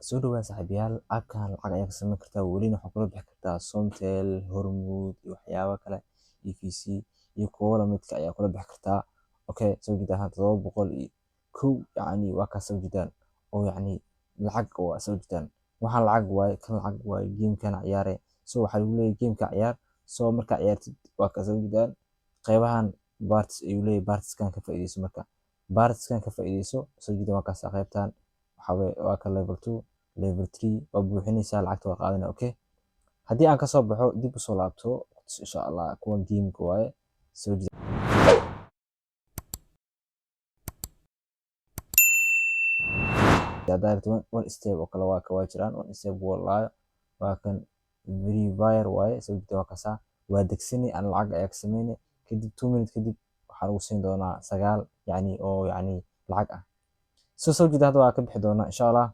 soo dhawaad saaxiibayaal abkan lacag ayaa ka samayn kartaa welina waxaa kula bixi kartaa Somtel, Hormuud iyo waxyaabo kale EVC iyo kuwo la midka ayaa kula bixi kartaa. Okay, soo jeedaan 701 yacni waa ka soo jeedaan oo yacni lacag waa soo jeedaan waxaan lacag waaye game-kan ciyaare soo waxaa lagu leeyahay game-ka ciyaar soo marka ciyaartid waa ka soo jeedaan qaybahan parts ayuu leeyahay parts-kan ka faa'iideyso marka parts-kan ka faa'iideyso soo jeedaan waa ka qaybtaan waa ka level 2 level 3 oo buuxinaysa lacagta waa qaadanaa. Okay, haddii aan ka soo baxo dib u soo laabto insha Allah kuwan game-ka waaye soo jeedaan direct one step oo kale waa ka jiraan one step wallahi waa kan very wire waaye soo jeedaan waa kasaa waa degsanay aan lacag ayaa ka sameynay kadib 2 minutes kadib waxaa lagu siin doonaa 9 yacni oo yacni lacag ah soo jeedaan hadda waa ka bixi doonaa insha Allah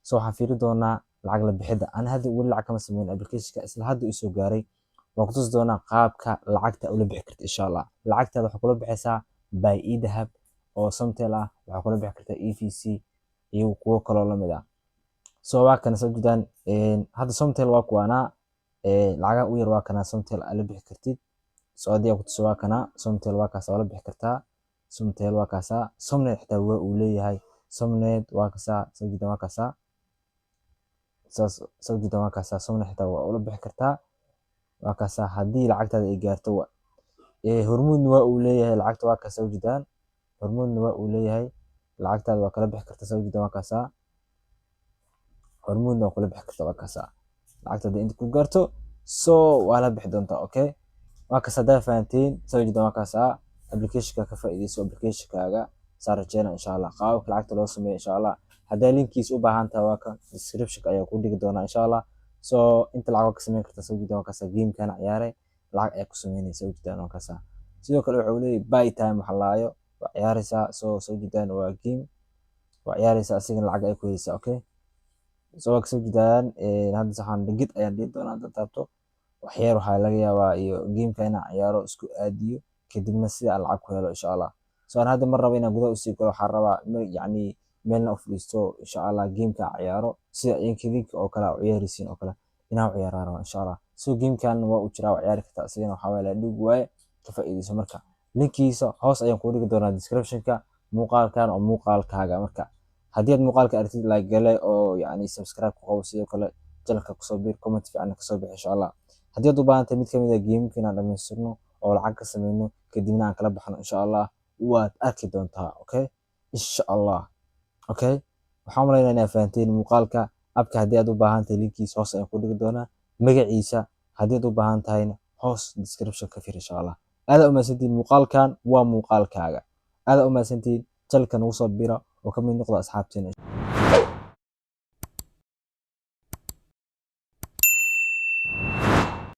soo waxaan fiiri doonaa lacag la bixida aan hadda wali lacag kama sameyn application-ka isla hadda ii soo gaaray waan ku tusi doonaa qaabka lacagta ula bixi karta insha Allah lacagtaada waxaa kula bixaysaa by idahab oo Somtel ah waxaa kula bixi kartaa EVC iyo kuwo kale la mid ah soo waa kana soo jeedaan hadda Somtel waa kuwana lacagaha u yar waa kana Somtel ala bixi kartid soo hadii ku tuso waa kana Somtel waa kaas la bixi kartaa Somtel waa kaasa Somnet xitaa waa uu leeyahay Somnet waa kaasa soo jeedaan waa kaasa soo jeedaan waa kaasa Somnet xitaa waa ula bixi kartaa waa kaasa haddii lacagtaada ay gaarto Hormuudna waa uu leeyahay lacagta waa kaasa soo jeedaan Hormuudna waa uu leeyahay lacagtaada waa kala bixi kartaa soo jeedaan waa kaasa Hormuudna waa kala bixi kartaa waa kaasa lacagtaada inta ku gaarto soo waa la bixi doontaa. Okay, waa kaasa daa fahantiin soo jeedaan waa kaasa application-ka ka faa'iideyso application-kaaga saar rajeena insha Allah qaabka lacagta loo sameeyo insha Allah haddii linkiis u baahan tahay waa ka description ayaa ku dhigi doonaa insha Allah soo inta lacag ka sameyn kartaa soo jeedaan waa kaasa game-kan ciyaare lacag ay ku sameynaysaa soo jeedaan waa kaasa sidoo kale wuxuu leeyahay buy time waxa laayo waa ciyaaraysaa soo jeedaan waa game waa ciyaaraysaa asigana lacag ay ku helaysaa. Okay, soo waa ka soo jeedaan hadda saxan digid ayaan dhihi doonaa hadda taabto waxyar waxaa laga yaabaa iyo game-ka inaan ciyaaro isku aadiyo kadibna sida aan lacag ku helo insha Allah soo aan hadda mar rabo inaan gudaha u sii galo waxaan rabaa yacni meelna u fadhiisto insha Allah game-ka ciyaaro sida idinka oo kale u ciyaaraysiin oo kale inaan u ciyaaro insha Allah soo game-kan waa u jiraa waa ciyaari kartaa asigana waxaa waaye la dhig waaye ka faa'iideyso marka linkiisa hoos ayaan ku dhigi doonaa description-ka muuqaalkan oo muuqaalkaaga marka haddii aad muuqaalka aragtid like gale oo yacni subscribe ku qabo sidoo kale channelka ku soo biir comment fiican ka soo bixi insha Allah haddii aad u baahan tahay mid ka mid ah game-ka inaan dhamaystirno oo lacag ka sameyno kadibna aan kala baxno insha Allah waad arki doontaa. Okay, insha Allah. Okay, waxaan maleynayaa inaad fahanteen muuqaalka abka haddii aad u baahan tahay linkiisa hoos ayaan ku dhigi doonaa magaciisa haddii aad u baahan tahayna hoos description ka fiir insha Allah aad u mahadsantiin muuqaalkan waa muuqaalkaaga aad u mahadsantiin channelka nagu soo bira oo ka mid noqda asxaabteena.